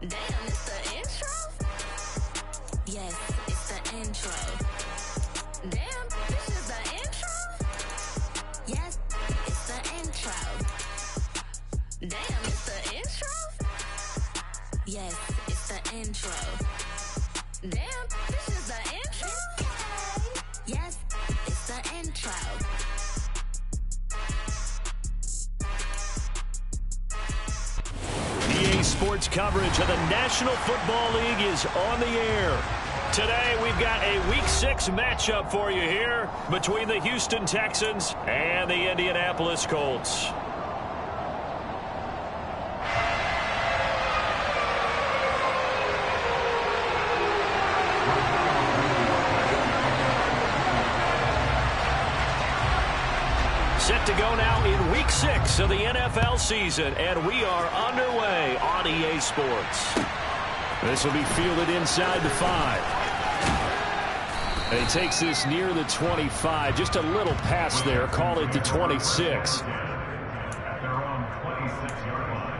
Damn, it's the intro? Yes, it's the intro. Damn, this is the intro? Yes, it's the intro. Damn, it's the intro? Yes, it's the intro. Damn, this is the intro? Yes, it's the intro. EA Sports coverage of the National Football League is on the air. Today, we've got a Week 6 matchup for you here between the Houston Texans and the Indianapolis Colts. Set to go now in Week 6 of the NFL season, and we are underway on EA Sports. This will be fielded inside the 5. And he takes this near the 25. Just a little pass there. Call it the 26. At their own 26-yard line.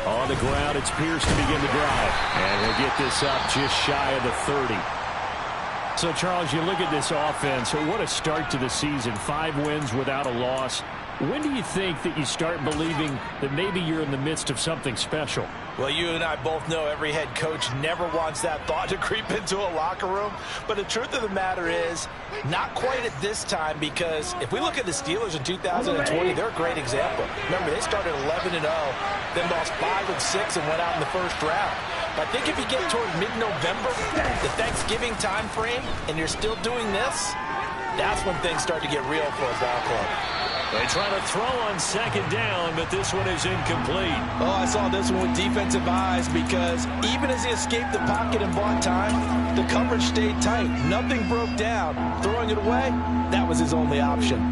On the ground, it's Pierce to begin the drive. And he'll get this up just shy of the 30. So, Charles, you look at this offense. What a start to the season. 5 wins without a loss. When do you think that you start believing that maybe you're in the midst of something special? Well, you and I both know every head coach never wants that thought to creep into a locker room. But the truth of the matter is, not quite at this time, because if we look at the Steelers in 2020, they're a great example. Remember, they started 11-0, then lost 5-6 and went out in the first round. But I think if you get toward mid-November, the Thanksgiving time frame, and you're still doing this, that's when things start to get real for a ball club. They try to throw on second down, but this one is incomplete. Oh, I saw this one with defensive eyes, because even as he escaped the pocket and bought time, the coverage stayed tight. Nothing broke down. Throwing it away, that was his only option.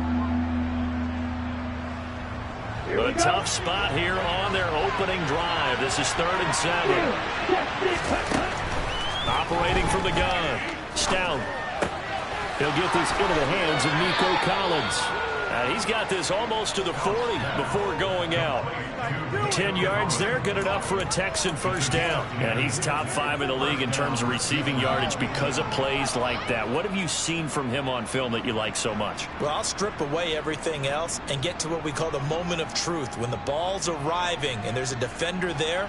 A tough spot here on their opening drive. This is 3rd and 7. Operating from the gun. Stout. He'll get this into the hands of Nico Collins. He's got this almost to the 40 before going out. 10 yards there, good enough for a Texan first down. And he's top 5 in the league in terms of receiving yardage because of plays like that. What have you seen from him on film that you like so much? Well, I'll strip away everything else and get to what we call the moment of truth. When the ball's arriving and there's a defender there,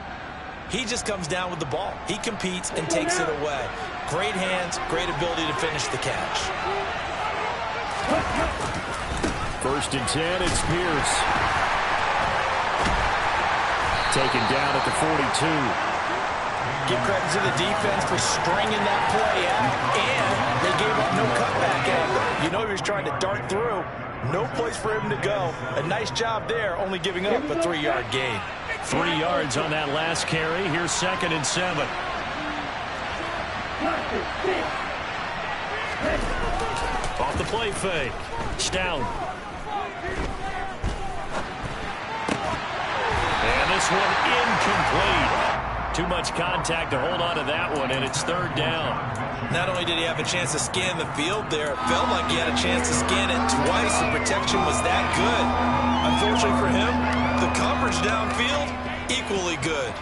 he just comes down with the ball. He competes and takes it away. Great hands, great ability to finish the catch. 1st and 10, it's Pierce. Taken down at the 42. Give credit to the defense for stringing that play out, and they gave up no cutback either. You know he was trying to dart through. No place for him to go. A nice job there, only giving up a 3-yard gain. 3 yards on that last carry. Here's 2nd and 7. Off the play fake. Stout. And this one incomplete. Too much contact to hold on to that one, and it's 3rd down. Not only did he have a chance to scan the field there, it felt like he had a chance to scan it twice. The protection was that good. Unfortunately for him, the coverage downfield, equally good.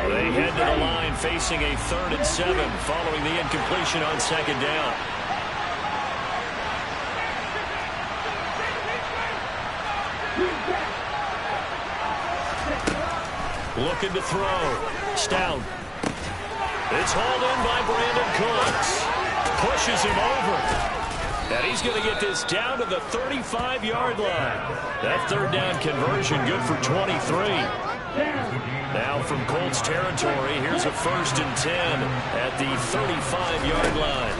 They head to the line facing a 3rd and 7 following the incompletion on 2nd down. Looking to throw. Stout. It's hauled in by Brandon Cooks. Pushes him over. And he's going to get this down to the 35-yard line. That 3rd down conversion good for 23. Now from Colts territory, here's a 1st and 10 at the 35-yard line.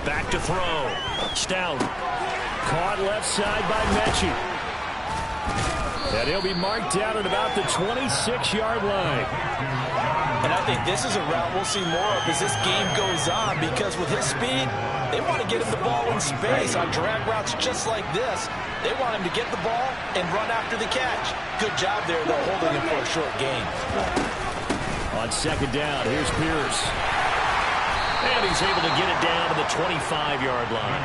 Back to throw. Stout. Caught left side by Mechie. And he'll be marked down at about the 26-yard line. And I think this is a route we'll see more of as this game goes on, because with his speed, they want to get him the ball in space on drag routes just like this. They want him to get the ball and run after the catch. Good job there, though, holding him for a short gain. On second down, here's Pierce. And he's able to get it down to the 25-yard line.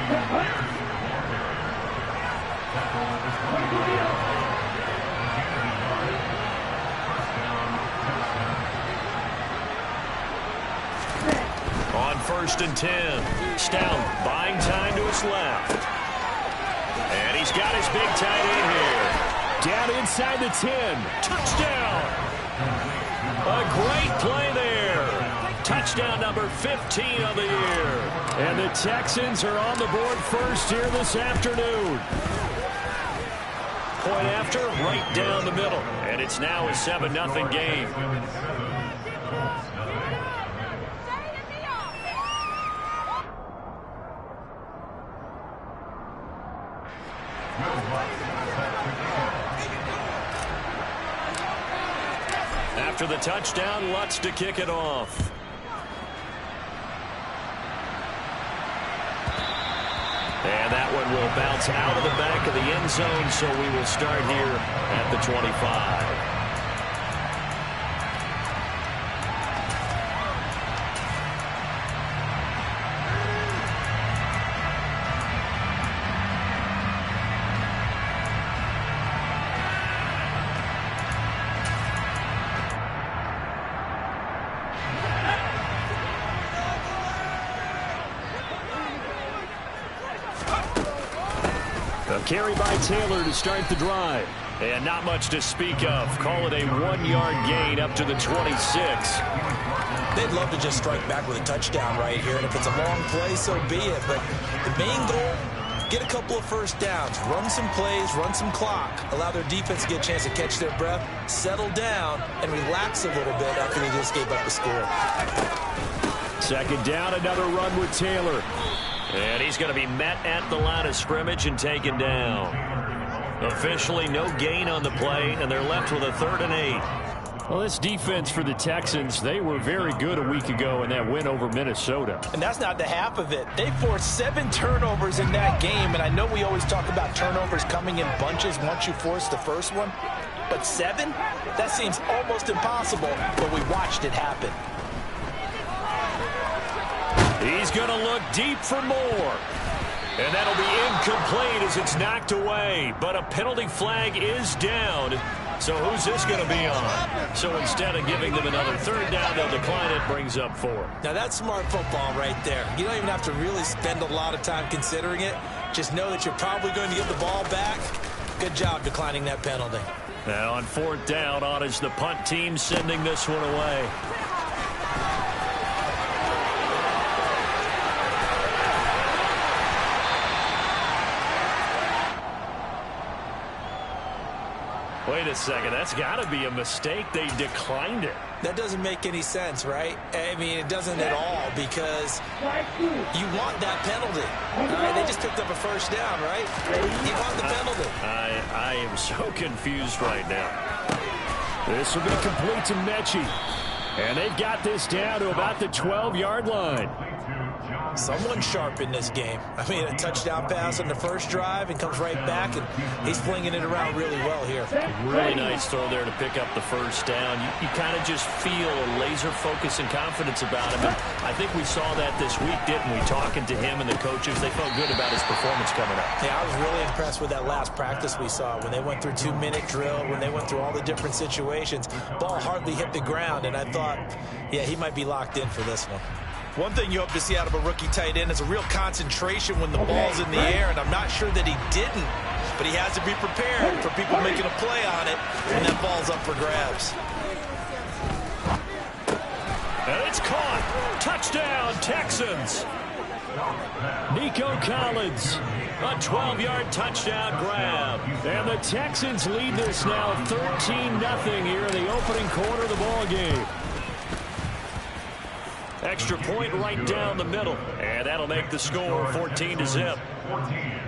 On 1st and 10, Stout buying time to his left. And he's got his big tight end here. Down inside the 10. Touchdown. A great play there. Touchdown number 15 of the year. And the Texans are on the board first here this afternoon. Point after, right down the middle. And it's now a 7-0 game. After the touchdown, Lutz to kick it off. And that one will bounce out of the back of the end zone, so we will start here at the 25. Carry by Taylor to start the drive. And not much to speak of. Call it a 1-yard gain up to the 26. They'd love to just strike back with a touchdown right here. And if it's a long play, so be it. But the main goal, get a couple of first downs. Run some plays, run some clock. Allow their defense to get a chance to catch their breath, settle down, and relax a little bit after they just gave up the score. Second down, another run with Taylor. And he's going to be met at the line of scrimmage and taken down. Officially no gain on the play, and they're left with a 3rd and 8. Well, this defense for the Texans, they were very good a week ago in that win over Minnesota. And that's not the half of it. They forced 7 turnovers in that game, and I know we always talk about turnovers coming in bunches once you force the first one. But 7? That seems almost impossible, but we watched it happen. He's going to look deep for more. And that'll be incomplete as it's knocked away. But a penalty flag is down. So who's this going to be on? So instead of giving them another 3rd down, they'll decline it, brings up 4. Now that's smart football right there. You don't even have to really spend a lot of time considering it. Just know that you're probably going to get the ball back. Good job declining that penalty. Now on 4th down, on is the punt team sending this one away. Wait a second, that's got to be a mistake. They declined it. That doesn't make any sense, right? I mean, it doesn't at all, because you want that penalty. All right, they just picked up a 1st down, right? You want the penalty. I am so confused right now. This will be complete to Mechie. And they've got this down to about the 12-yard line. Someone sharp in this game. I mean, a touchdown pass on the first drive and comes right back, and he's flinging it around really well here. Really nice throw there to pick up the 1st down. You kind of just feel a laser focus and confidence about him. And I think we saw that this week, didn't we? Talking to him and the coaches, they felt good about his performance coming up. Yeah, I was really impressed with that last practice we saw when they went through 2-minute drill, when they went through all the different situations. Ball hardly hit the ground, and I thought, yeah, he might be locked in for this one. One thing you hope to see out of a rookie tight end is a real concentration when the ball's in the air, and I'm not sure that he didn't, but he has to be prepared for people making a play on it when that ball's up for grabs. And it's caught. Touchdown, Texans. Nico Collins, a 12-yard touchdown grab. And the Texans lead this now 13-0 here in the opening quarter of the ball game. Extra point right down the middle. And that'll make the score 14-0. 14,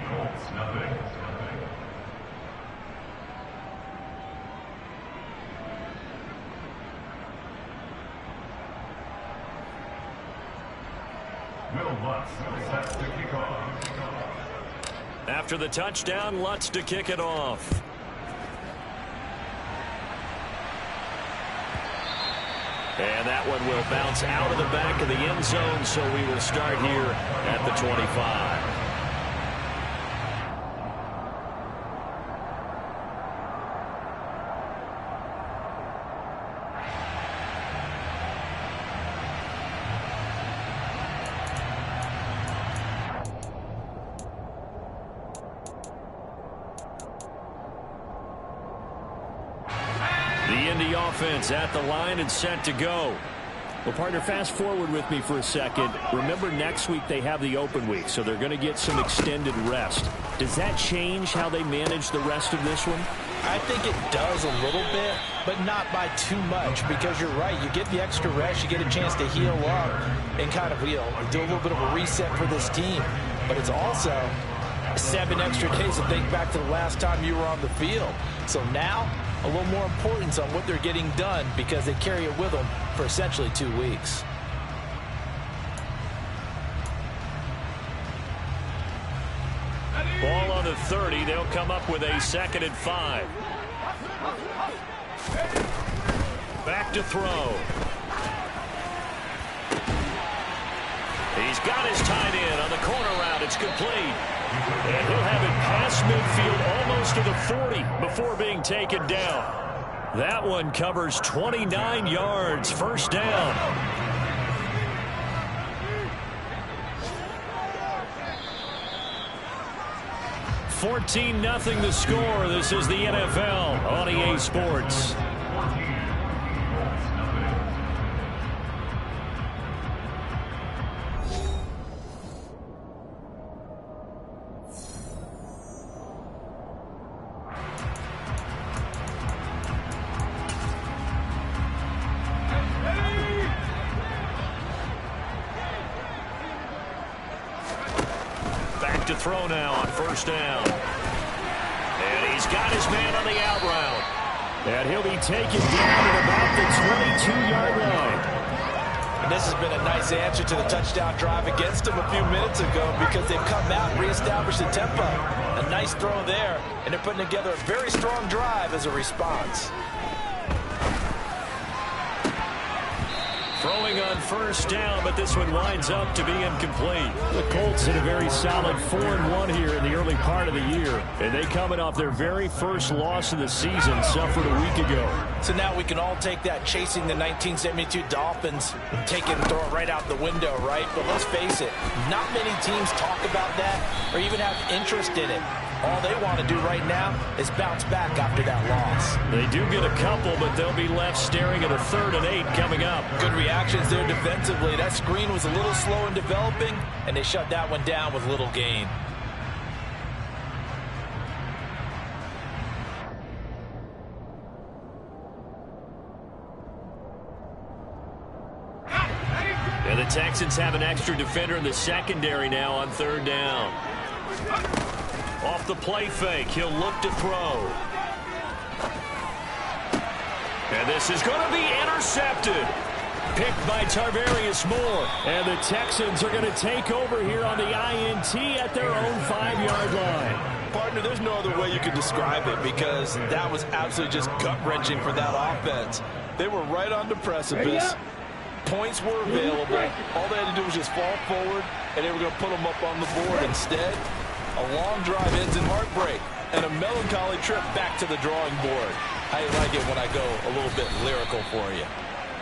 Colts, nothing. Will Lutz sets to kick off. After the touchdown, Lutz to kick it off. And that one will bounce out of the back of the end zone, so we will start here at the 25. Offense at the line and set to go. Well, partner, fast forward with me for a second. Remember, next week they have the open week, so they're going to get some extended rest. Does that change how they manage the rest of this one? I think it does a little bit, but not by too much, because you're right. You get the extra rest, you get a chance to heal up and kind of do a little bit of a reset for this team. But it's also 7 extra days to think back to the last time you were on the field. So now, a little more importance on what they're getting done because they carry it with them for essentially 2 weeks. Ball on the 30. They'll come up with a 2nd and 5. Back to throw. He's got his tight end on the corner route. It's complete. And he'll have it past midfield almost to the 40 before being taken down. That one covers 29 yards. First down. $14-0 the score. This is the NFL on EA Sports. To throw now on first down. And he's got his man on the out route. And he'll be taken down at about the 22-yard line. And this has been a nice answer to the touchdown drive against them a few minutes ago because they've come out and reestablished the tempo. A nice throw there, and they're putting together a very strong drive as a response. Throwing on first down, but this one winds up to be incomplete. The Colts had a very solid 4-1 here in the early part of the year. And they coming off their very first loss of the season, suffered a week ago. So now we can all take that chasing the 1972 Dolphins and take it and throw it right out the window, right? But let's face it, not many teams talk about that or even have interest in it. All they want to do right now is bounce back after that loss. They do get a couple, but they'll be left staring at a 3rd and 8 coming up. Good reactions there defensively. That screen was a little slow in developing, and they shut that one down with little gain. And the Texans have an extra defender in the secondary now on 3rd down. Off the play fake, he'll look to throw. And this is going to be intercepted. Picked by Tarvarius Moore. And the Texans are going to take over here on the INT at their own 5-yard line. Partner, there's no other way you could describe it because that was absolutely just gut-wrenching for that offense. They were right on the precipice. Points were available. All they had to do was just fall forward, and they were going to put them up on the board. Instead, a long drive ends in heartbreak and a melancholy trip back to the drawing board. How you like it when I go a little bit lyrical for you?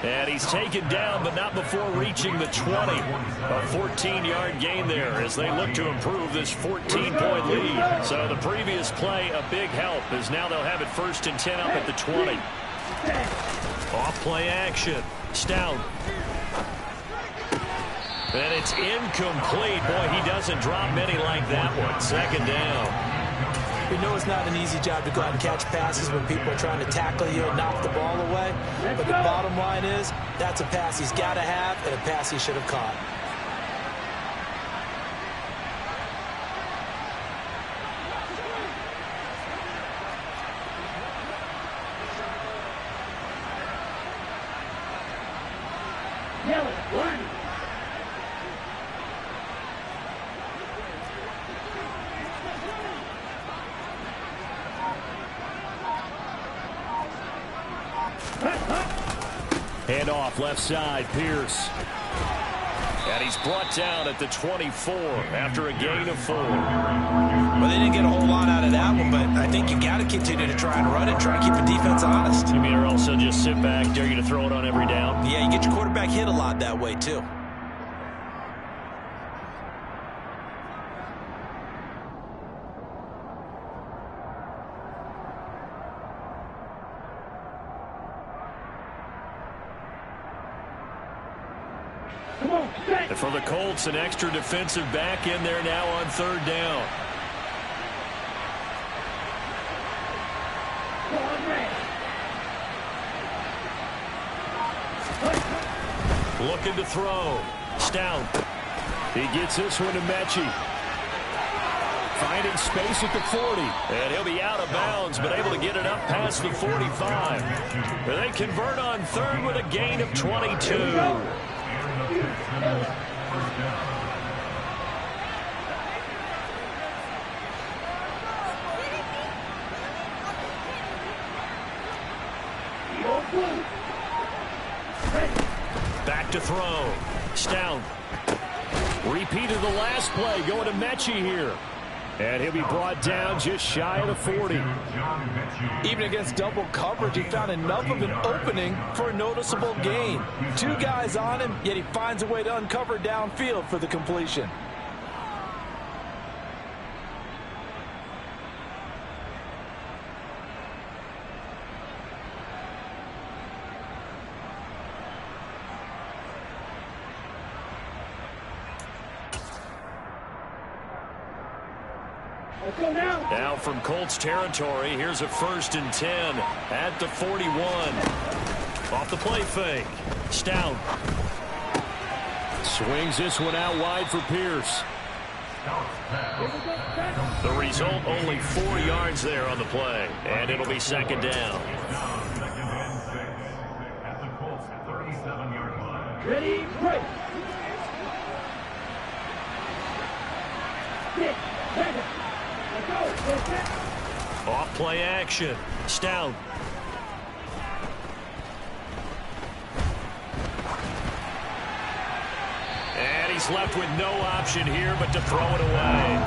And he's taken down, but not before reaching the 20. A 14-yard gain there as they look to improve this 14-point lead. So the previous play, a big help, as now they'll have it 1st and 10 up at the 20. Off play action. Stout. And it's incomplete. Boy, he doesn't drop many like that one. 2nd down. We know it's not an easy job to go out and catch passes when people are trying to tackle you and knock the ball away. But the bottom line is, that's a pass he's got to have and a pass he should have caught. left side, Pierce. And he's brought down at the 24 after a gain of 4. Well, they didn't get a whole lot out of that one, but I think you got to continue to try and run it, try and keep the defense honest. You mean, or else they'll just sit back, dare you to throw it on every down? Yeah, you get your quarterback hit a lot that way, too. And for the Colts, an extra defensive back in there now on 3rd down. Looking to throw. Stout. He gets this one to Mechie. Finding space at the 40. And he'll be out of bounds, but able to get it up past the 45. And they convert on 3rd with a gain of 22. Back to throw. Stout. Repeat of the last play going to Mechie here. And he'll be brought down just shy of the 40. Even against double coverage, he found enough of an opening for a noticeable gain. 2 guys on him, yet he finds a way to uncover downfield for the completion. Now from Colts territory, here's a 1st and 10 at the 41. Off the play fake. Stout. Swings this one out wide for Pierce. The result, only 4 yards there on the play. And it'll be 2nd down. At the Colts 37-yard line. Ready, break. Off play action. Stout. And he's left with no option here but to throw it away.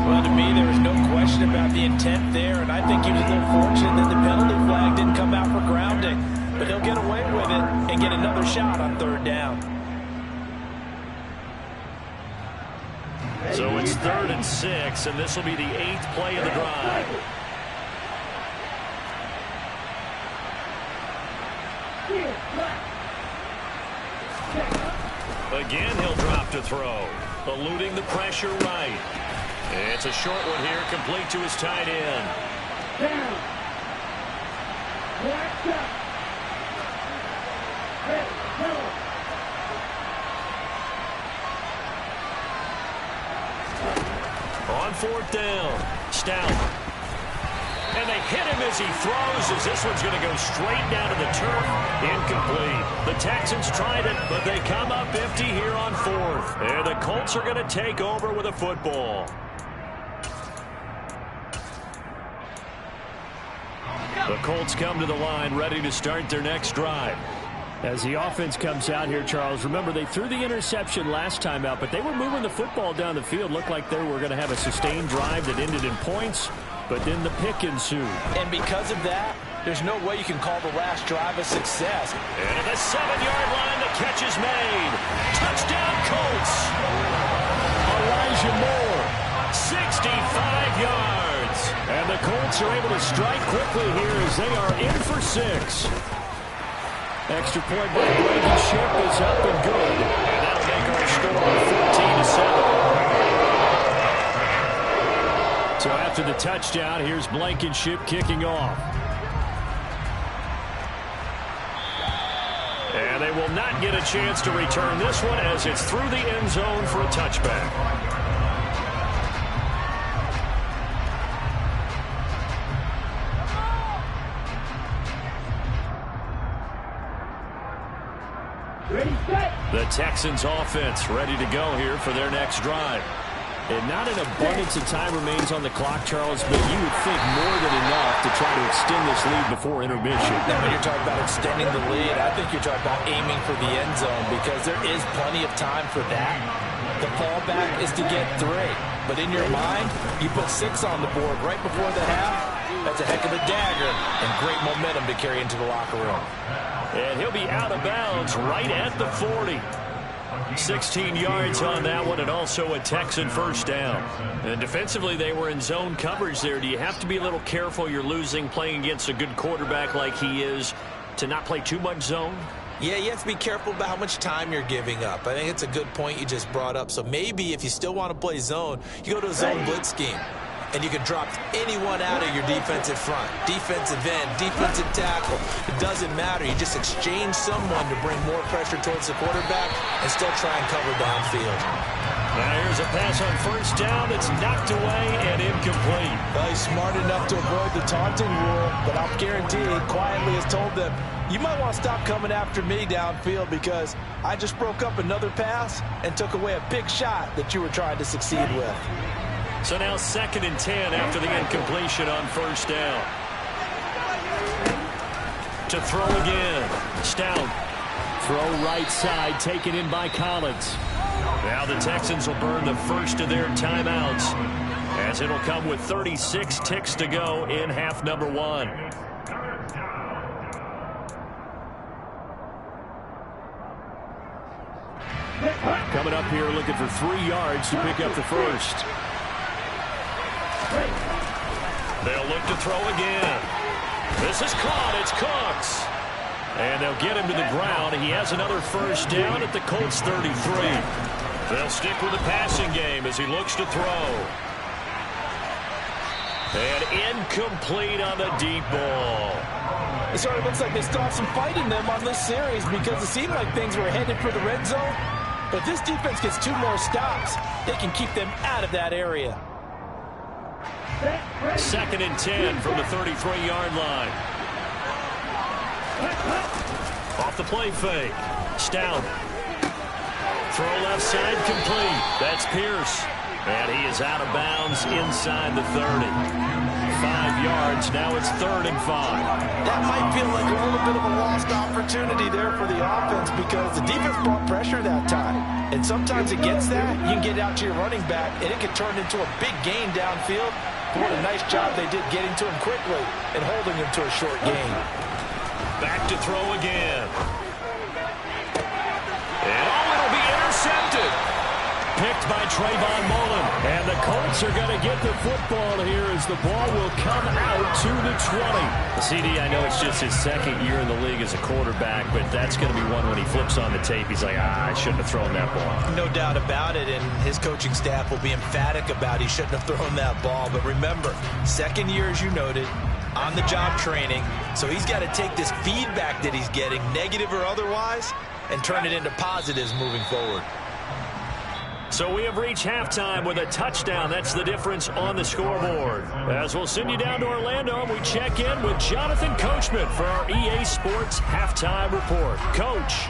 Well, to me, there was no question about the intent there, and I think he was a little fortunate that the penalty flag didn't come out for grounding. But he'll get away with it and get another shot on 3rd down. So it's 3rd and 6, and this will be the 8th play of the drive. Again, he'll drop to throw, eluding the pressure right. It's a short one here, complete to his tight end. On 4th down, Stout. And they hit him as he throws, as this one's going to go straight down to the turf. Incomplete. The Texans tried it, but they come up empty here on 4th. And the Colts are going to take over with a football. The Colts come to the line, ready to start their next drive. As the offense comes out here, Charles, remember they threw the interception last time out, but they were moving the football down the field. Looked like they were going to have a sustained drive that ended in points, but then the pick ensued. And because of that, there's no way you can call the last drive a success. And at the 7-yard line, the catch is made. Touchdown, Colts. Elijah Moore, 65 yards. And the Colts are able to strike quickly here as they are in for 6. Extra point by Blankenship is up and good. And that'll make our score 14-7. So after the touchdown, here's Blankenship kicking off. And they will not get a chance to return this one as it's through the end zone for a touchback. Ready, set. The Texans offense ready to go here for their next drive. And not an abundance of time remains on the clock, Charles, but you would think more than enough to try to extend this lead before intermission. Now, when you're talking about extending the lead, I think you're talking about aiming for the end zone because there is plenty of time for that. The fallback is to get 3. But in your mind, you put 6 on the board right before the half. That's a heck of a dagger and great momentum to carry into the locker room. And he'll be out of bounds right at the 40. 16 yards on that one, and also a Texan first down. And defensively, they were in zone coverage there. Do you have to be a little careful? You're losing playing against a good quarterback like he is to not play too much zone? Yeah, you have to be careful about how much time you're giving up. I think it's a good point you just brought up. So maybe if you still want to play zone, you go to a zone blitz scheme. And you can drop anyone out of your defensive front. Defensive end, defensive tackle. It doesn't matter. You just exchange someone to bring more pressure towards the quarterback and still try and cover downfield. Now here's a pass on first down. It's knocked away and incomplete. Well, he's smart enough to avoid the taunting rule, but I'll guarantee he quietly has told them, you might want to stop coming after me downfield because I just broke up another pass and took away a big shot that you were trying to succeed with. So now 2nd and 10 after the incompletion on first down. To throw again. Stout. Throw right side, taken in by Collins. Now the Texans will burn the first of their timeouts as it'll come with 36 ticks to go in half number 1. Coming up here looking for 3 yards to pick up the first. They'll look to throw again. This is caught. It's Cooks. And they'll get him to the ground. He has another first down at the Colts 33. They'll stick with the passing game as he looks to throw. And incomplete on the deep ball. It sort of looks like they still have some fight in them on this series because it seemed like things were headed for the red zone. But if this defense gets 2 more stops, they can keep them out of that area. 2nd and 10 from the 33-yard line. Off the play fake. Stout. Throw left side complete. That's Pierce. And he is out of bounds inside the 30. 5 yards. Now it's 3rd and 5. That might feel like a little bit of a lost opportunity there for the offense because the defense brought pressure that time. And sometimes against that, you can get out to your running back, and it can turn into a big gain downfield. What a nice job they did getting to him quickly and holding him to a short gain. Back to throw again. And it'll be intercepted. Picked by Trayvon Mullen. And the Colts are going to get the football here as the ball will come out to the 20. CD, I know it's just his 2nd year in the league as a quarterback, but that's going to be one when he flips on the tape. He's like, I shouldn't have thrown that ball. No doubt about it, and his coaching staff will be emphatic about he shouldn't have thrown that ball. But remember, 2nd year, as you noted, on-the-job training, so he's got to take this feedback that he's getting, negative or otherwise, and turn it into positives moving forward. So we have reached halftime with a touchdown. That's the difference on the scoreboard. As we'll send you down to Orlando, we check in with Jonathan Coachman for our EA Sports Halftime Report. Coach.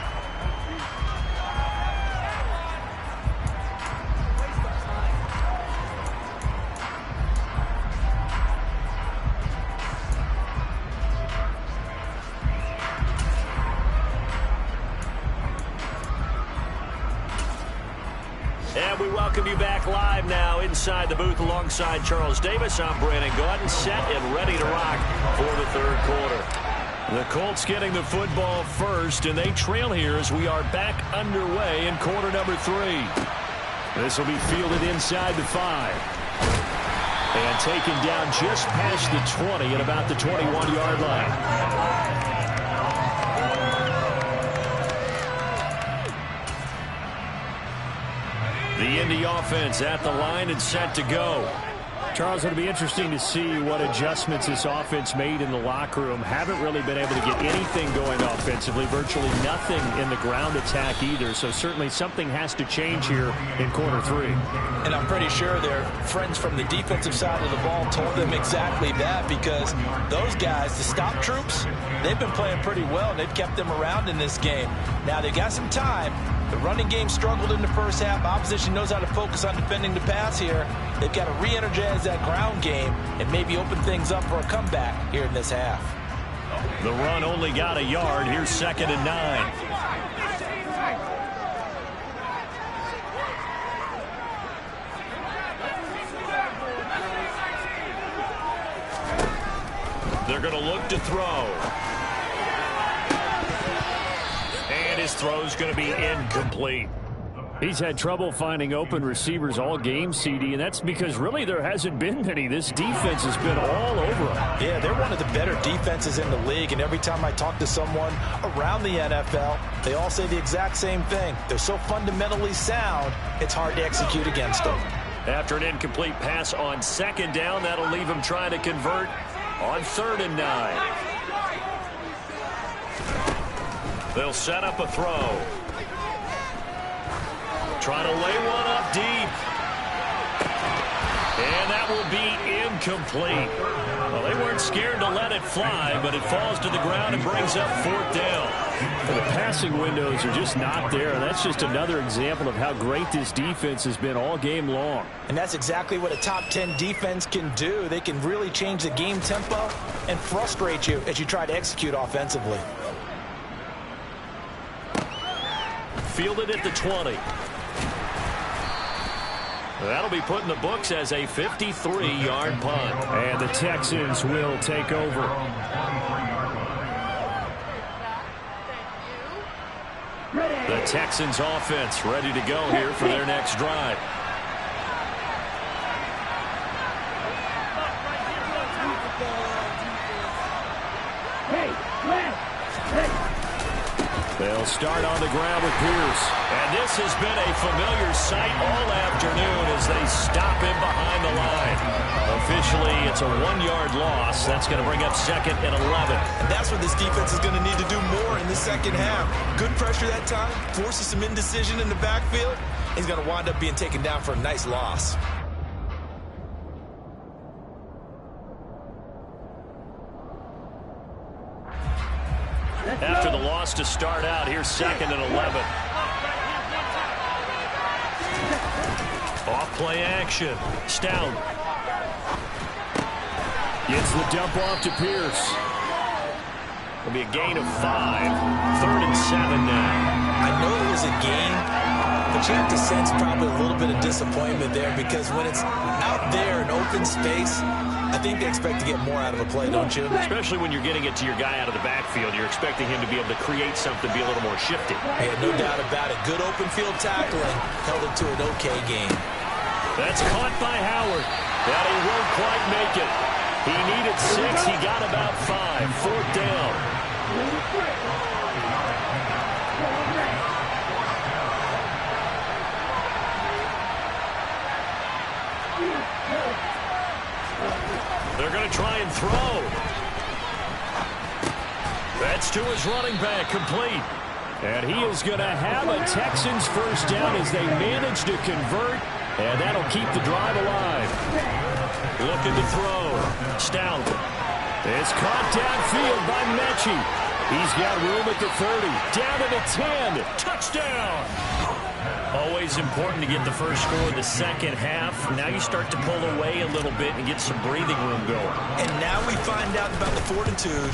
And we welcome you back live now inside the booth alongside Charles Davis. I'm Brandon Gordon, set and ready to rock for the 3rd quarter. The Colts getting the football first, and they trail here as we are back underway in quarter number 3. This will be fielded inside the 5. And taken down just past the 20 at about the 21-yard line. The Indy offense at the line and set to go. Charles, it'll be interesting to see what adjustments this offense made in the locker room. Haven't really been able to get anything going offensively. Virtually nothing in the ground attack either. So certainly something has to change here in quarter 3. And I'm pretty sure their friends from the defensive side of the ball told them exactly that because those guys, the stop troops, they've been playing pretty well. They've kept them around in this game. Now, they've got some time, The running game struggled in the first half. Opposition knows how to focus on defending the pass here. They've got to re-energize that ground game and maybe open things up for a comeback here in this half. The run only got a yard. Here's 2nd and 9. They're going to look to throw. And his throw's going to be incomplete. He's had trouble finding open receivers all game, CD, and that's because really there hasn't been many. This defense has been all over him. Yeah, they're one of the better defenses in the league, and every time I talk to someone around the NFL, they all say the exact same thing. They're so fundamentally sound, it's hard to execute against them. After an incomplete pass on 2nd down, that'll leave him trying to convert on 3rd and 9. They'll set up a throw. Trying to lay one up deep. And that will be incomplete. Well, they weren't scared to let it fly, but it falls to the ground and brings up 4th down. The passing windows are just not there. That's just another example of how great this defense has been all game long. And that's exactly what a top 10 defense can do. They can really change the game tempo and frustrate you as you try to execute offensively. Fielded at the 20. That'll be put in the books as a 53-yard punt. And the Texans will take over. The Texans offense ready to go here for their next drive. They'll start on the ground with Pierce. And this has been a familiar sight all afternoon as they stop him behind the line. Officially, it's a 1-yard loss. That's going to bring up 2nd and 11. And that's what this defense is going to need to do more in the second half. Good pressure that time, forces some indecision in the backfield. He's going to wind up being taken down for a nice loss. After the loss to start out, here's 2nd and 11. Off play action. Stout. Gets the dump off to Pierce. It'll be a gain of 5. 3rd and 7 now. I know it was a gain, but you have to sense probably a little bit of disappointment there because when it's out there in open space, I think they expect to get more out of a play, don't you? Especially when you're getting it to your guy out of the backfield. You're expecting him to be able to create something, be a little more shifty. Yeah, no doubt about it. Good open field tackling held it to an okay game. That's caught by Howard. But he won't quite make it. He needed 6. He got about 5. 4th down. They're going to try and throw. That's to his running back, complete. And he is going to have a Texans first down as they manage to convert. And that'll keep the drive alive. Looking to throw. Stout. It's caught downfield by Mechie. He's got room at the 30. Down to the 10. Touchdown. Always important to get the first score in the second half. Now you start to pull away a little bit and get some breathing room going. And now we find out about the fortitude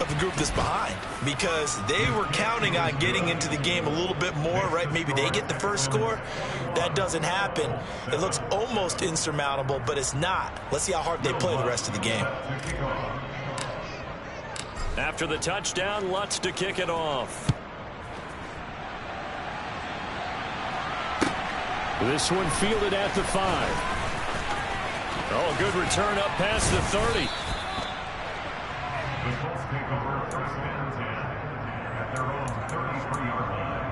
of the group that's behind because they were counting on getting into the game a little bit more, right? Maybe they get the first score. That doesn't happen. It looks almost insurmountable, but it's not. Let's see how hard they play the rest of the game. After the touchdown, Lutz to kick it off. This one fielded at the 5. Oh, a good return up past the 30. The Colts take over 1st and 10 at their own 33-yard line.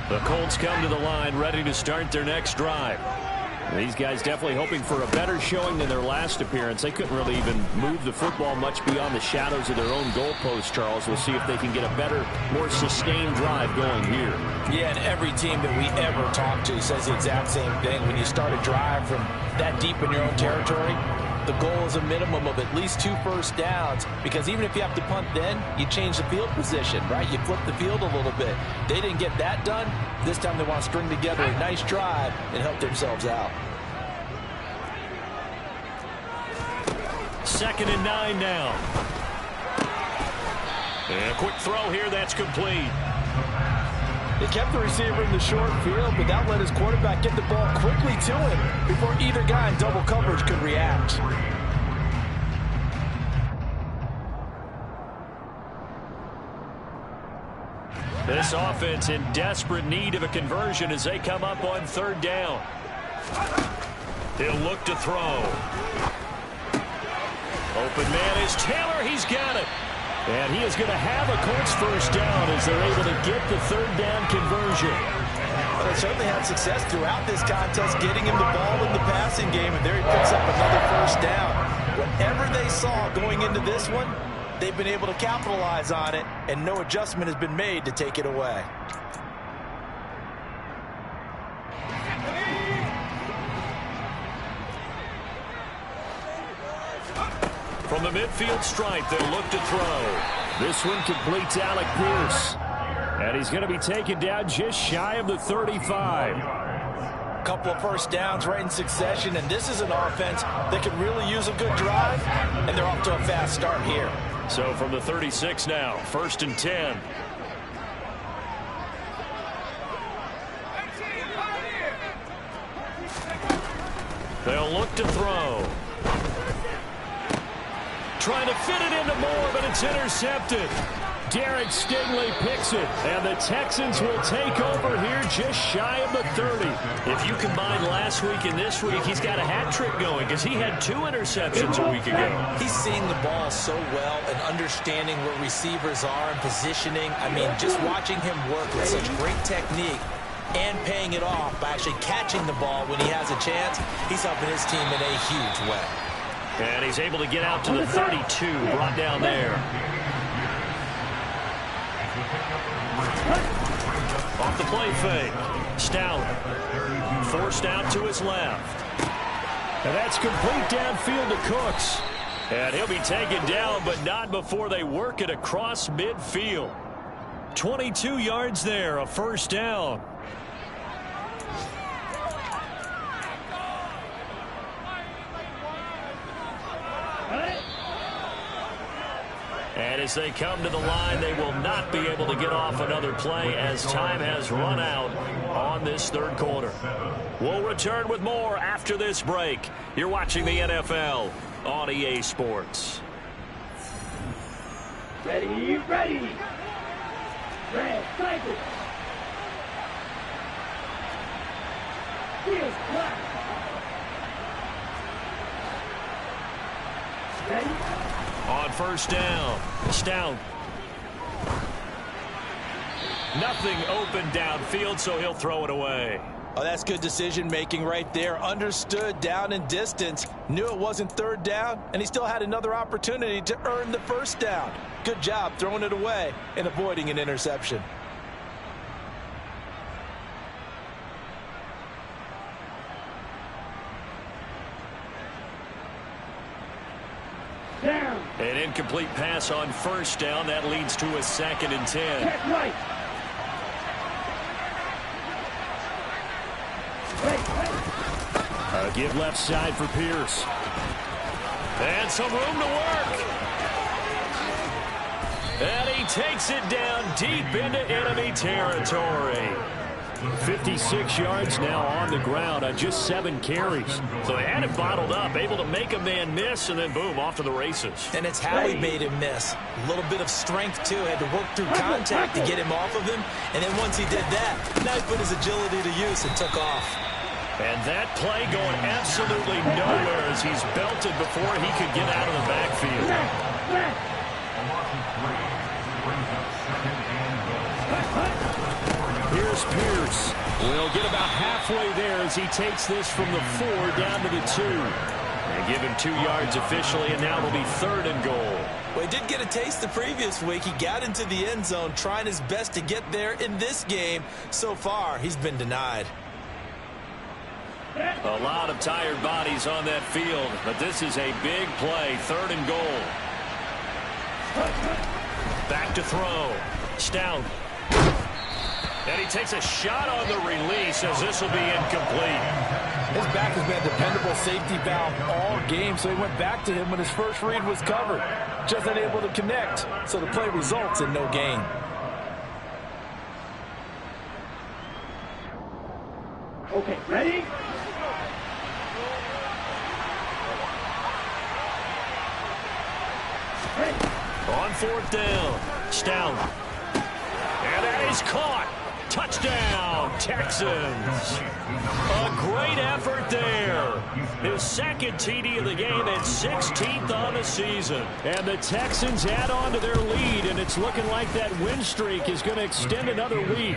The Colts come to the line ready to start their next drive. These guys definitely hoping for a better showing than their last appearance. They couldn't really even move the football much beyond the shadows of their own goalpost, Charles. We'll see if they can get a better, more sustained drive going here. Yeah, and every team that we ever talk to says the exact same thing. When you start a drive from that deep in your own territory, the goal is a minimum of at least 2 first downs, because even if you have to punt then, you change the field position, right? You flip the field a little bit. They didn't get that done. This time they want to string together a nice drive and help themselves out. 2nd and 9 now. And a quick throw here, that's complete. They kept the receiver in the short field, but that let his quarterback get the ball quickly to him before either guy in double coverage could react. This offense in desperate need of a conversion as they come up on 3rd down. He'll look to throw. Open man is Taylor. He's got it. And he is going to have a Colts first down as they're able to get the 3rd down conversion. Well, they certainly had success throughout this contest getting him the ball in the passing game, and there he picks up another first down. Whatever they saw going into this one, they've been able to capitalize on it, and no adjustment has been made to take it away. From the midfield stripe, they'll look to throw. This one completes Alec Pierce. And he's going to be taken down just shy of the 35. A couple of first downs right in succession, and this is an offense that could really use a good drive, and they're off to a fast start here. So from the 36 now, 1st and 10. They'll look to throw. Trying to fit it into Moore, but it's intercepted. Derek Stingley picks it, and the Texans will take over here just shy of the 30. If you combine last week and this week, he's got a hat trick going because he had 2 interceptions a week ago. He's seeing the ball so well and understanding where receivers are and positioning. I mean, just watching him work with such great technique and paying it off by actually catching the ball when he has a chance, he's helping his team in a huge way. And he's able to get out to the 32, brought down there. Off the play fake. Stout. Forced out to his left. And that's complete downfield to Cooks. And he'll be taken down, but not before they work it across midfield. 22 yards there, a first down. And as they come to the line, they will not be able to get off another play as time has run out on this 3rd quarter. We'll return with more after this break. You're watching the NFL on EA Sports. Ready, ready. Red, cycle. Here's black. Ready? On 1st down, Stout. Nothing open downfield, so he'll throw it away. Oh, that's good decision-making right there. Understood down and distance. Knew it wasn't 3rd down, and he still had another opportunity to earn the first down. Good job throwing it away and avoiding an interception. Down. An incomplete pass on 1st down. That leads to a 2nd and 10. Check right. A give left side for Pierce. And some room to work. And he takes it down deep into enemy territory. 56 yards now on the ground on just 7 carries. So they had it bottled up, able to make a man miss, and then boom, off to the races. And it's how he made him miss. A little bit of strength, too. Had to work through contact to get him off of him. And then once he did that, now he put his agility to use and took off. And that play going absolutely nowhere as he's belted before he could get out of the backfield. Here's Here's Pierce. We'll get about halfway there as he takes this from the 4 down to the 2. They give him 2 yards officially, and now it'll be 3rd and goal. Well, he did get a taste the previous week. He got into the end zone trying his best to get there in this game. So far, he's been denied. A lot of tired bodies on that field, but this is a big play, 3rd and goal. Back to throw. Stout. And he takes a shot on the release as this will be incomplete. His back has been a dependable safety valve all game, so he went back to him when his first read was covered. Just unable to connect, so the play results in no gain. Okay, ready? On 4th down, Stout. And that is caught. Touchdown, Texans. A great effort there. His 2nd TD of the game and 16th on the season. And the Texans add on to their lead, and it's looking like that win streak is going to extend another week.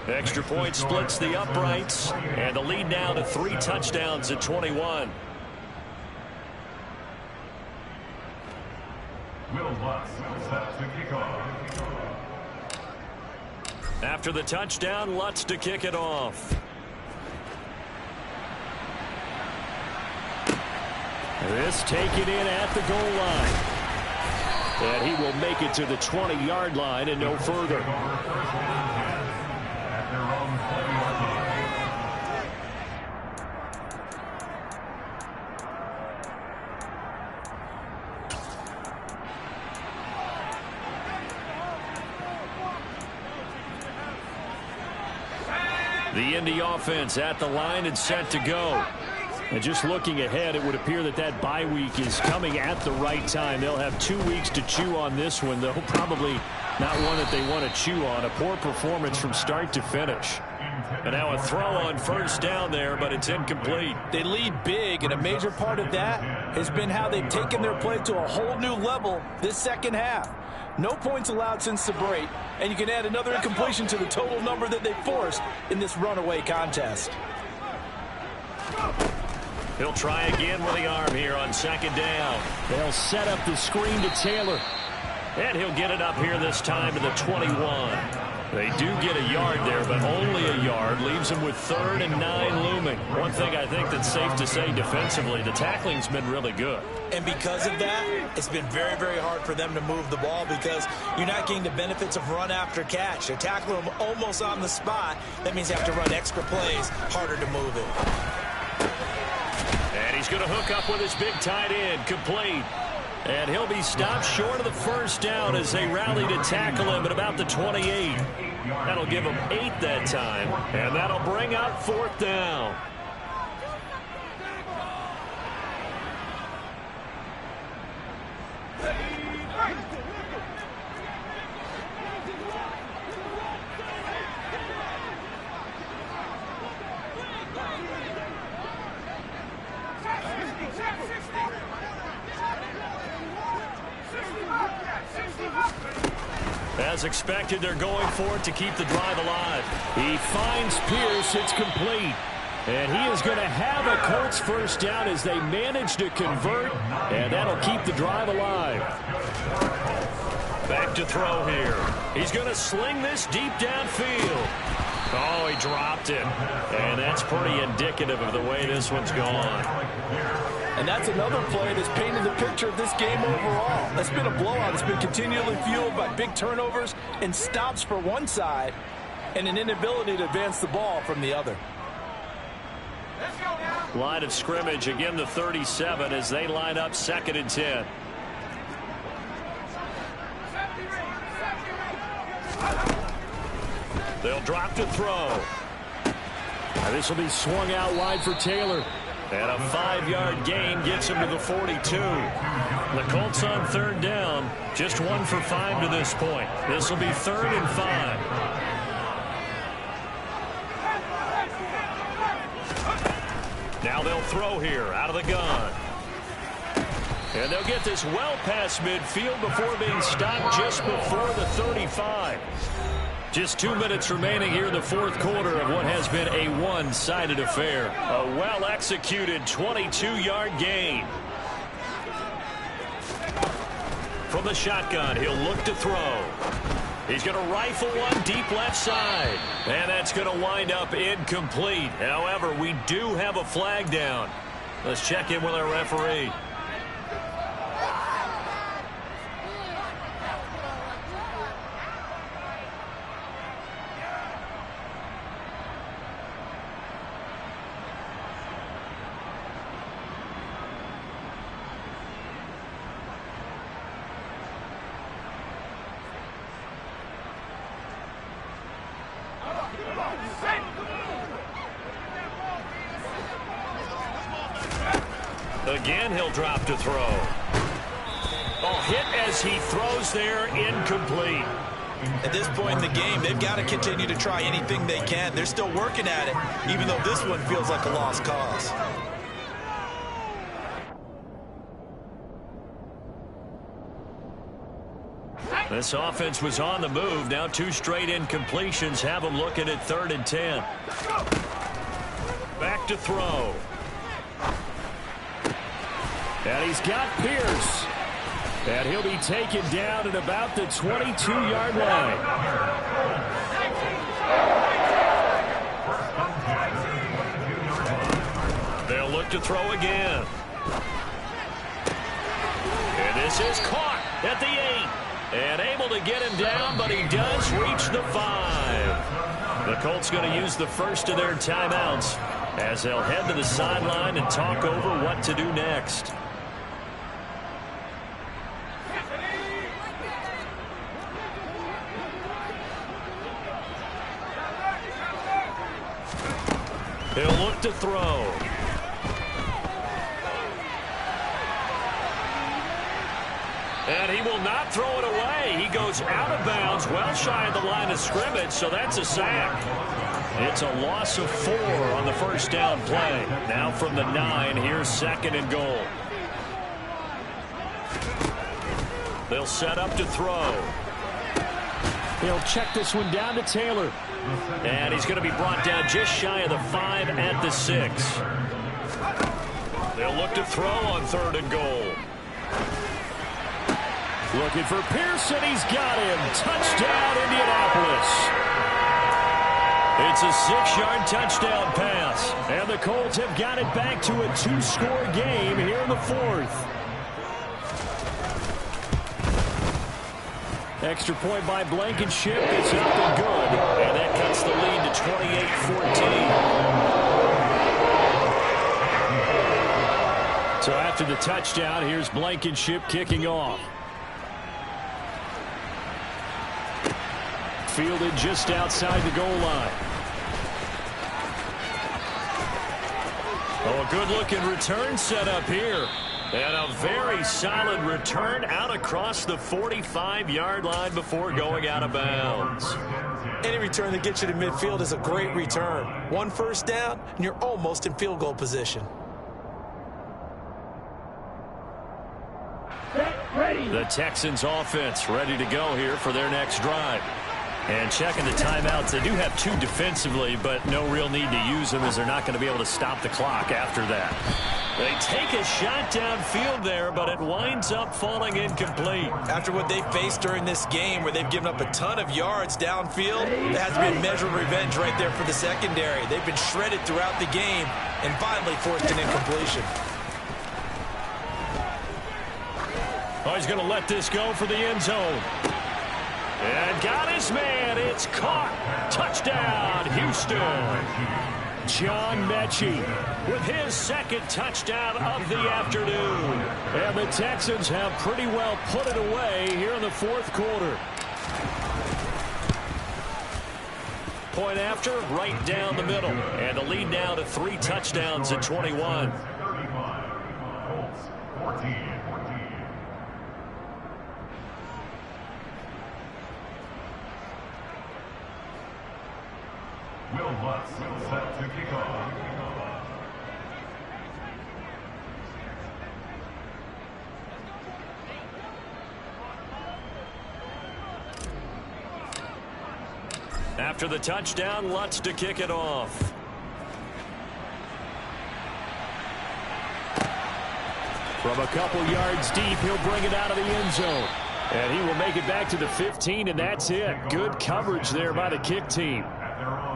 Extra point splits the uprights, and the lead now to 3 touchdowns at 21. Will Lutz set to kick off. After the touchdown, Lutz to kick it off. This taken in at the goal line. And he will make it to the 20-yard line and no further. The Indy offense at the line and set to go. And just looking ahead, it would appear that that bye week is coming at the right time. They'll have 2 weeks to chew on this one, though. Probably not one that they want to chew on. A poor performance from start to finish. And now a throw on 1st down there, but it's incomplete. They lead big, and a major part of that has been how they've taken their play to a whole new level this 2nd half. No points allowed since the break, and you can add another incompletion to the total number that they forced in this runaway contest. He'll try again with the arm here on 2nd down. They'll set up the screen to Taylor. And he'll get it up here this time to the 21. They do get a yard there, but only a yard. Leaves them with 3rd and 9 looming. One thing I think that's safe to say defensively, the tackling's been really good. And because of that, it's been very, very hard for them to move the ball because you're not getting the benefits of run after catch. They tackle them almost on the spot. That means you have to run extra plays, harder to move it. And he's going to hook up with his big tight end, complete. And he'll be stopped short of the 1st down as they rally to tackle him at about the 28. That'll give him 8 that time, and that'll bring up 4th down. As expected, they're going for it to keep the drive alive. He finds Pierce. It's complete. And he is going to have a Colts 1st down as they manage to convert, and that'll keep the drive alive. Back to throw here. He's going to sling this deep downfield. Oh, he dropped it. And that's pretty indicative of the way this one's gone. And that's another play that's painted the picture of this game overall. That's been a blowout. It's been continually fueled by big turnovers and stops for one side and an inability to advance the ball from the other. Line of scrimmage, again the 37 as they line up 2nd and 10. They'll drop to throw. This will be swung out wide for Taylor. And a 5-yard gain gets him to the 42. The Colts on 3rd down. Just 1 for 5 to this point. This will be 3rd and 5. Now they'll throw here out of the gun. And they'll get this well past midfield before being stopped just before the 35. Just 2 minutes remaining here in the fourth quarter of what has been a one-sided affair. A well-executed 22-yard gain. From the shotgun, he'll look to throw. He's going to rifle one deep left side. And that's going to wind up incomplete. However, we do have a flag down. Let's check in with our referee. Again, he'll drop to throw. Oh, hit as he throws there, incomplete. At this point in the game, they've got to continue to try anything they can. They're still working at it, even though this one feels like a lost cause. This offense was on the move. Now 2 straight incompletions have them looking at 3rd and 10. Back to throw. And he's got Pierce. And he'll be taken down at about the 22-yard line. They'll look to throw again. And this is caught at the 8. And able to get him down, but he does reach the 5. The Colts going to use the first of their timeouts as they'll head to the sideline and talk over what to do next. He'll look to throw. And he will not throw it away. He goes out of bounds, well shy of the line of scrimmage, so that's a sack. It's a loss of 4 on the first down play. Now from the 9, here's 2nd and goal. They'll set up to throw. He'll check this one down to Taylor. And he's going to be brought down just shy of the 5 at the 6. They'll look to throw on 3rd and goal. Looking for Pearson. He's got him. Touchdown, Indianapolis. It's a 6-yard touchdown pass. And the Colts have got it back to a 2-score game here in the 4th. Extra point by Blankenship. It's up and good. And that cuts the lead to 28-14. So after the touchdown, here's Blankenship kicking off. Fielded just outside the goal line. Oh, a good-looking return set up here. And a very solid return out across the 45-yard line before going out of bounds. Any return that gets you to midfield is a great return. 1 first down, and you're almost in field goal position. The Texans offense ready to go here for their next drive. And checking the timeouts, they do have 2 defensively, but no real need to use them as they're not going to be able to stop the clock after that. They take a shot downfield there, but it winds up falling incomplete. After what they faced during this game where they've given up a ton of yards downfield, there has to be a measure of revenge right there for the secondary. They've been shredded throughout the game and finally forced an incompletion. Oh, he's going to let this go for the end zone. And got his man. It's caught. Touchdown, Houston. John Mechie with his 2nd touchdown of the afternoon. And the Texans have pretty well put it away here in the 4th quarter. Point after, right down the middle. And the lead now to 3 touchdowns at 21. 35. Colts 14. Will Lutz set to kick off. After the touchdown, Lutz to kick it off. From a couple yards deep, he'll bring it out of the end zone. And he will make it back to the 15, and that's it. Good coverage there by the kick team.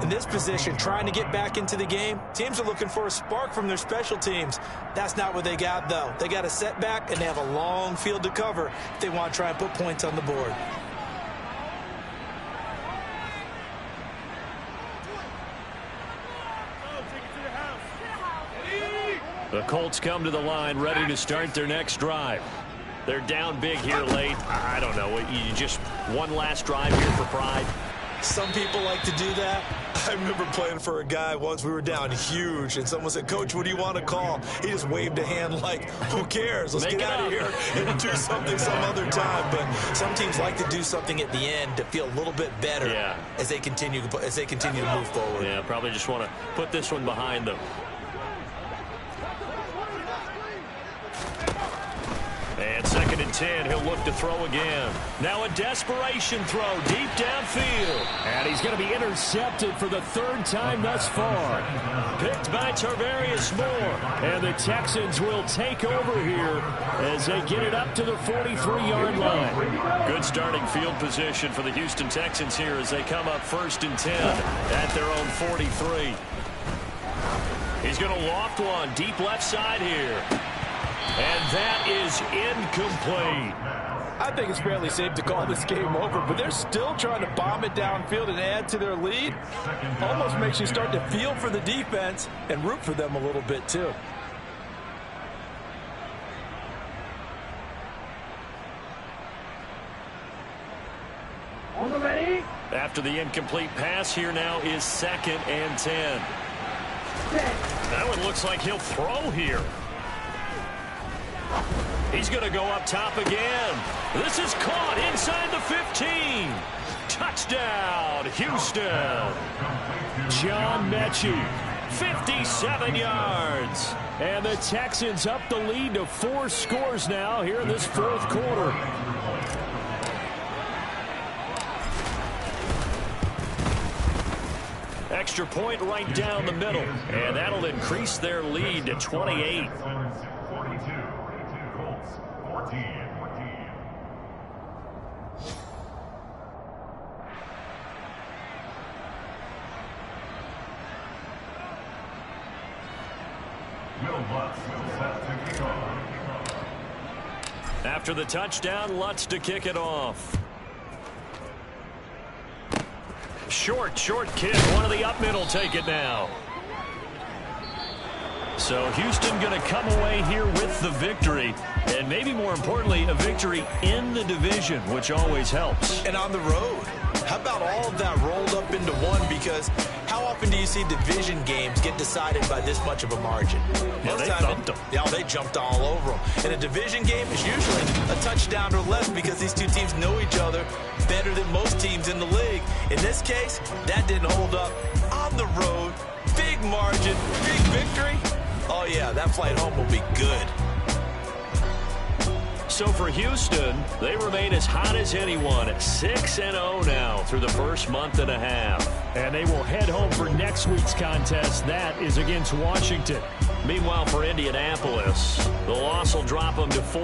In this position, trying to get back into the game, teams are looking for a spark from their special teams. That's not what they got, though. They got a setback, and they have a long field to cover if they want to try and put points on the board. The Colts come to the line, ready to start their next drive. They're down big here late. I don't know. You just one last drive here for pride. Some people like to do that. I remember playing for a guy once. We were down huge, and someone said, "Coach, what do you want to call?" He just waved a hand like, "Who cares? Let's get out of here and do something some other time." But some teams like to do something at the end to feel a little bit better as they continue to move forward. Yeah, probably just want to put this one behind them. And 2nd and 10, he'll look to throw again. Now a desperation throw deep downfield. And he's going to be intercepted for the 3rd time thus far. Picked by Tarvarius Moore. And the Texans will take over here as they get it up to the 43-yard line. Good starting field position for the Houston Texans here as they come up 1st and 10 at their own 43. He's going to loft one deep left side here. And that is incomplete. I think it's fairly safe to call this game over, but they're still trying to bomb it downfield and add to their lead. Almost makes you start to feel for the defense and root for them a little bit too. On the ready. After the incomplete pass, here now is 2nd and 10. That one looks like he'll throw here. He's going to go up top again. This is caught inside the 15. Touchdown, Houston. John Mechie, 57 yards. And the Texans up the lead to 4 scores now here in this 4th quarter. Extra point right down the middle. And that'll increase their lead to 28. After the touchdown, Lutz to kick it off. Short kick. One of the up middle take it now. So Houston going to come away here with the victory. And maybe more importantly, a victory in the division, which always helps. And on the road. How about all of that rolled up into one? Because how often do you see division games get decided by this much of a margin? Yeah, they thumped them. Yeah, they jumped all over them. And a division game is usually a touchdown or less because these two teams know each other better than most teams in the league. In this case, that didn't hold up. On the road, big margin, big victory. Oh, yeah, that flight home will be good. So for Houston, they remain as hot as anyone at 6-0 now through the first month and a half. And they will head home for next week's contest. That is against Washington. Meanwhile, for Indianapolis, the loss will drop them to 4.